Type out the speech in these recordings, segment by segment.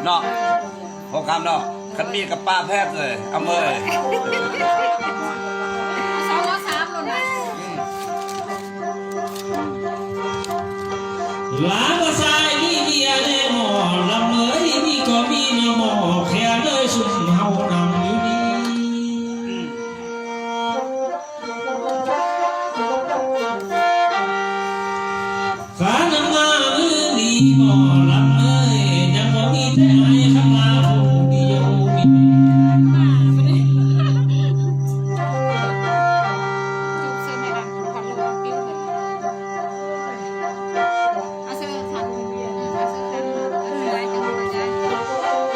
เนาะพอคำเนาะคันมีกับป้าแพทย์เลยเอาเมย203เลยนะลาบสายนี่เดียเนหมอลำเมยนี่ก็มีนหมอแค่เลยสุ่มเฮานำอยู่นี่ข้าน้ำมามือดีหมอลำเมยยังบ่มีแต่ไอ้ข้างลาผู้เดียวมี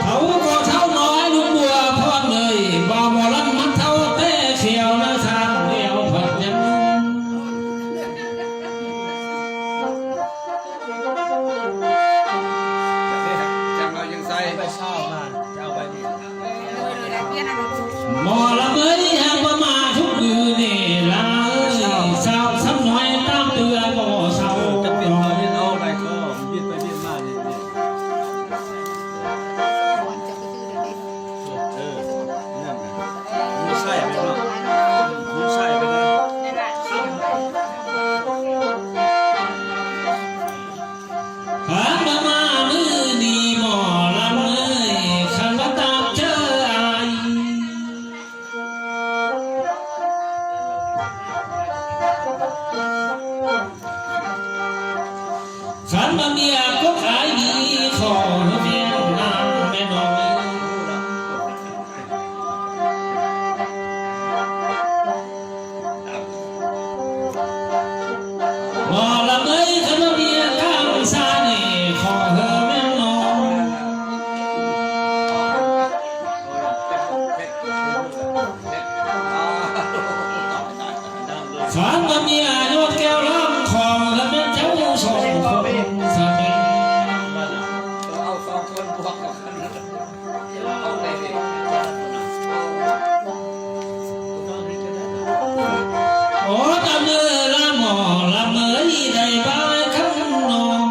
เขาก็เท่าน้อยลุงบัวพรเลยบ่หมอลำมันเท่าแต่เขียวนะทางเดียวผัดยังจังเรายังใส่ไปเช่ามาจะเอาไปนี่หมอลำเอ้ยหากว่ามาทุกมือนี่ลาเอ้ยสาวซ้ำน้อยตามเตือนบ่เศร้าจะเปลี่ยนไปเปลี่ยนเอาอะไรก็เปลี่ยนไปเปลี่ยนมาเนี่ยนั่นไม่ใช่ไหมเนาะไม่ใช่ไปเลยข้ามามือดีหมอลำเอ้ยขันมาตามเจออายขันมาเมียก็ขายดีขอเมียนางแม่น้อยหมอลำเอ้ยขันมาเมียข้างซ้ายนี่ขอเธอแม่น้อยขันมาเมียโยนแก้วล้ำของแล้วแม่เจ้าสองคนสามี เอาสองคนบวกกันเอาเลยดิ โอ้ตาเมื่อละหมอละเมื่อได้บายข้างนอง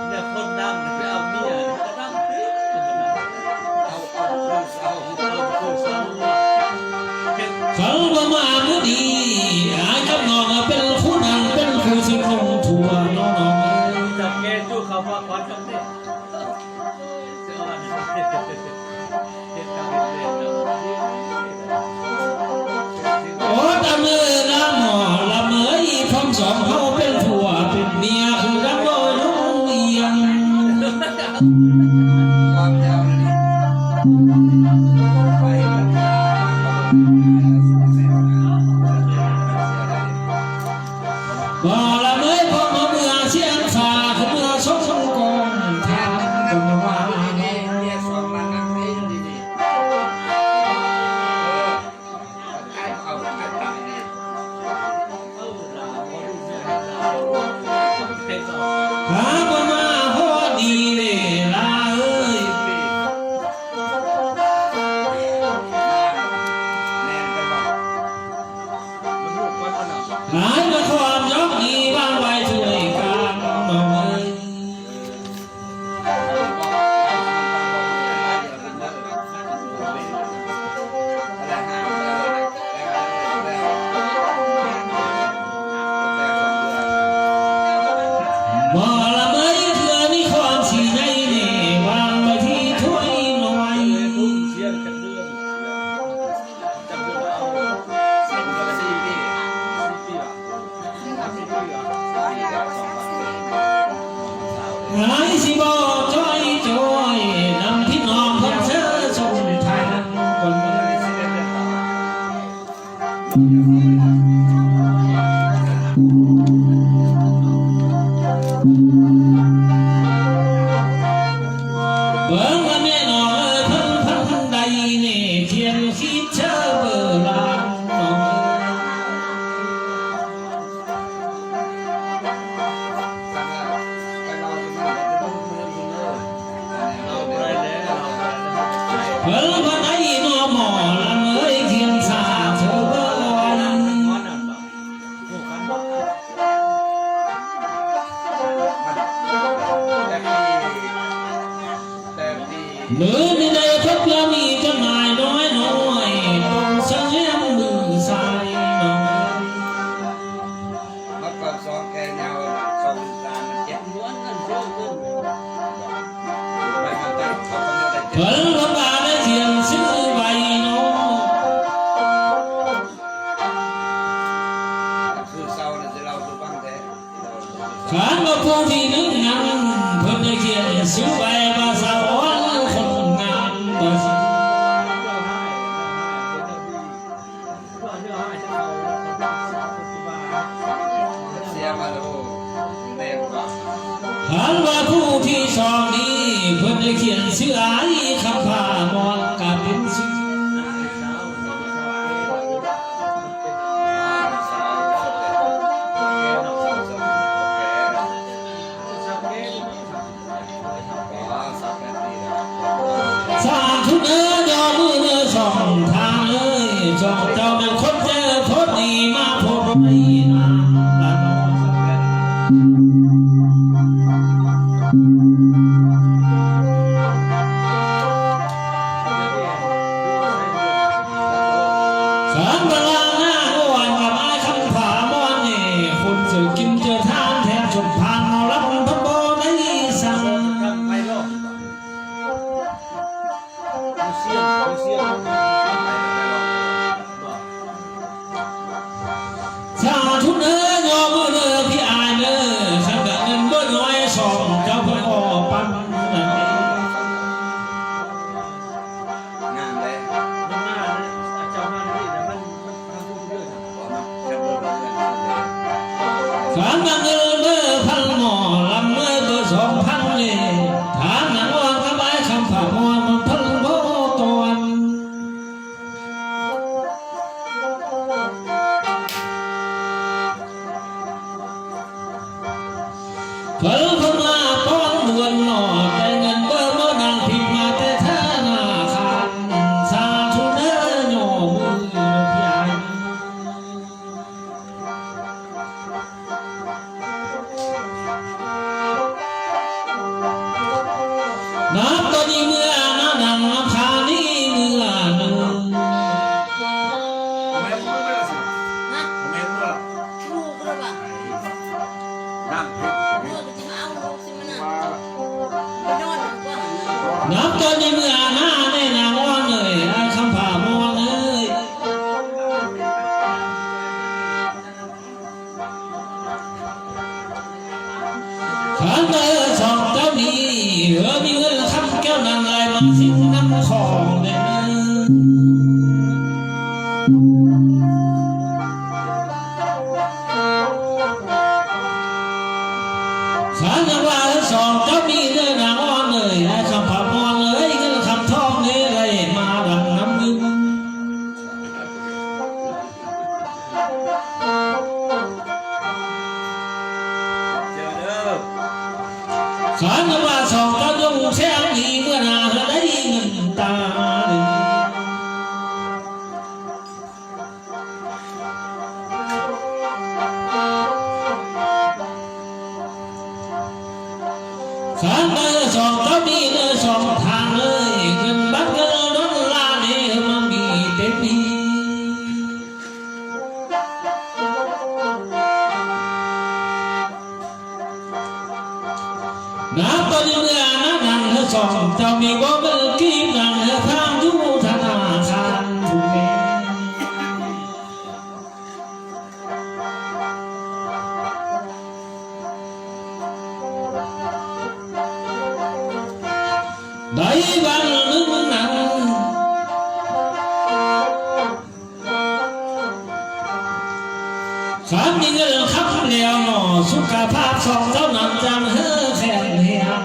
เนี่ยคนดังไปเอาเมียก็ดังขึ้นเขาบ่มาเมื่อดีอายกับน้องเป็นคู่นั้นเป็นคู่สิคงทั่วน้องจับแกจู้เขาพอคอนกันเนี่ยเจ้าอันนี้เด็ดกันเด็ดโอ้ตาเมื่อละหมอละเมื่อพร้อมสองเขาเป็นผัวเป็นเมียคือรักโลยน้องเอียง ความยาวเลยไปกันบ่ละเมื่อพบมาเมื่อเสียงฟ้าคือเมื่อสงกรานต์ทางกันว่า เนี่ยสองมันนักนี่ดีเอาตายเนี่ย หาบ่มาฮอดดีเลยลาเอ้ย หมอลำเอ้ยเพื่อมีความสีในเน่วางไว้ที่ถ้วยน้อย ทุ่งเชียนกันเรื่องจำเรื่องเอา4 ปี4 ปีอ่ะ4 ปีอ่ะ หายสิบ่จ้อยจ้อยนำพี่น้องเพิ่นเชิญชมทางคน เบิ่งว่าแม่น้องเพิ่นพันใดนี่เทียนคิดเชื่อเบอร์ลานน้องเบิ่งว่าไหนน้อหมอลำเอ้ยเทียนสาเธอเบิ่งวันหรือในใดพบแล้วมีจำหน่ายน้อยน้อยต้องเสียมมือใส่น้อง เมื่อก่อน2แกยาว2 3 มันเจ็บม้วนกันโซ่ขึ้นไปมันตั้งเขาก็ไม่ได้เจ็บ เพิ่นว่าบาได้เทียนซื้อใบน้อง คือเศร้าเนี่ยจะเราสุฟังแท้ ขันว่าผู้ที่นึกยังเพิ่นได้เขียนซื้อใบภาษาอ่อนคนงานบ่สิ เสียมาแล้วแม่กว่า ขันว่าผู้ที่สองนี้เพิ่นได้เขียนซื้ออายคำพามอนกะเป็นซื้อ สาธุเนื้อยอมือเนื้อสองทางเลยสองเจ้าเป็นคนเจอโทษดีมาพบไม่นานละน้องขันเวลาหน้าอ่อนกับไอ้คำผามอนนี่คนเจอกินเจอทานแทบชมพานเอารับพระโบได้สั่ง สาธุเนื้อยอมือเนื้อพี่อายเนื้อขันกับเงินบ่น้อยสองเจ้าเพิ่นออกปันนั่นเอง งานเลยจะเปิดเรื่อง ขันกับเงินเนื้อพันหมอลำเนื้อเบอร์2,000นี่ฐานหนังวางกับไอ้คำผ่ามอนมันพันโบตวนเพิ่นเพิ่นมาป้อนเดือนหน่อแต่เงินเบอร์บ่นางพิมพ์มาแต่ธนาคารสาธุเนื้อยอมือเนื้อพี่อายน้ำตัวนี้เมื่อน้ำดังน้ำคานี้เมื่อหนึ่ง แม่พูดไม่ละสิแม่พูดละ ลูกหรือเปล่า นั่ง เมื่อจะมาเอาลูกสิมันน่ะไปนอนกว่า น้ำตัวนี้เมื่อหน้าในนางว่างเลยไอ้คำผ่ามองเลย ขันเบอร์สองเจ้านี้มีเงินคำแก้วนังลายมาสิ้นน้ำของเด้อขันว่าสองเจ้ามีเนื้อนางอ่อนเลยไอ้คำผ่ามองเลยเงินคำทองเลยไรมาดังน้ำนึงขันว่าสองเจ้ายงแสงดีเมื่อนาได้เงินตาขันเบอร์สองเจ้ามีเนื้อสองทางเลยเงินบัตรเงินล้นลาเนี่ยมันมีเต็มที่ ข น้ำตอนนี้เมื่อนั่งเธอสองเจ้ามีบ่เมื่อกี้นั่งเธอทางอยู่ธนาคารผู้แม่ได้วันหนึ่งนั่งขันมีเงินขับเลี้ยวหน่อสุขภาพสองเจ้านั่งจังเฮ้อแข็งเฮียง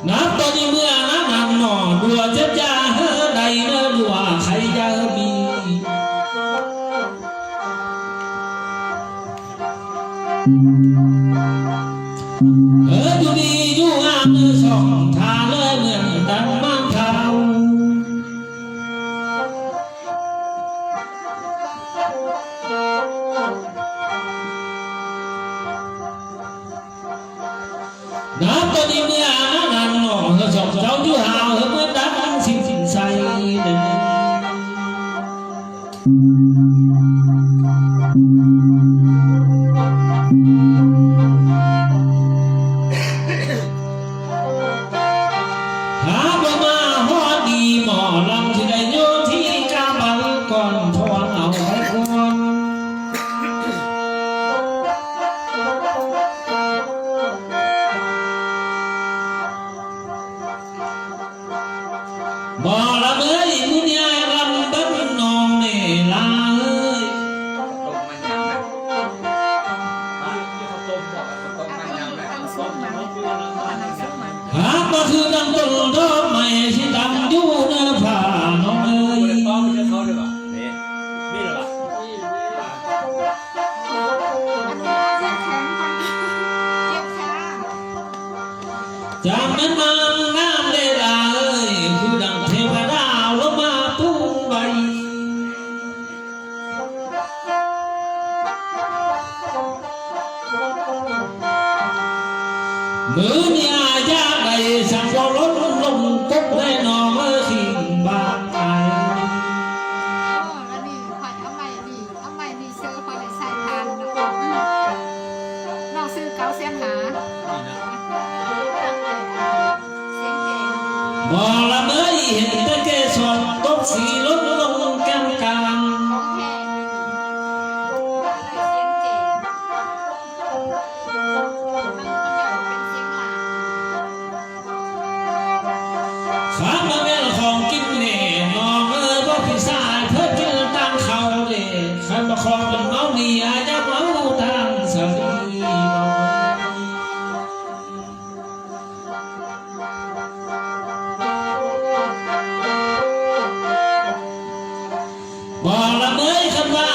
น้ำตอนนี้เมื่อนั่งหน่อดัวจะยาเฮ้อใดเนื้อดัวใครจะมีอยู่ดีอยู่งามสองทางเลยเหมือนดังมังเท้าน้ำตัวนี้เมื่อนั่งหน่อสองเจ้าอยู่หาวเหมือนดังสิ่งใสเลยหาบ่มาฮอดดีหมอลำที่ได้โยนที่กาบังก่อนทอนเอาไว้ก่อนบ่ละเอ้ยมื้อนี้รำเบิ่งน้องเน่ลาเอ้ย ตกมันยังไง ที่เขาต้มบอก ตกมันยังไง ต้มมันคืออะไรมัน หากบ่คือดังต้นดอกไม้ที่ดังอยู่ในผ้าน้องเอ้ย ป้อมจะเขาด้วยป่ะนี่นี่เหรอ จากนั้นมางามเลยล่ะเอ้ยคือดังเทวดาลงมาตุ้งใบมือเนี่ยยากใดสั่งว่าลดลงกบได้นองเอ้ยขิงบางไอ แล้วนี่ข่อยเอาใหม่นี่เชื่อข่อยเลยใส่ทานน้องซื้อเกาเสียงหาเสียงเก่ง บ่ละเอ้ยเห็นแต่เกสรตกสีลดลงแก้มกลาง ของแพงเลยเสียงเก่งเป็นเสียงหลาน ข้ามาแม่นของกินเน่น้องเอ้ยบ่พี่สายเพิ่นกินตั้งเขาเด้ขันบ่ของเป็นเมานี่อาจจะเมาทางสาลีบ่ละเอ้ยคันว่า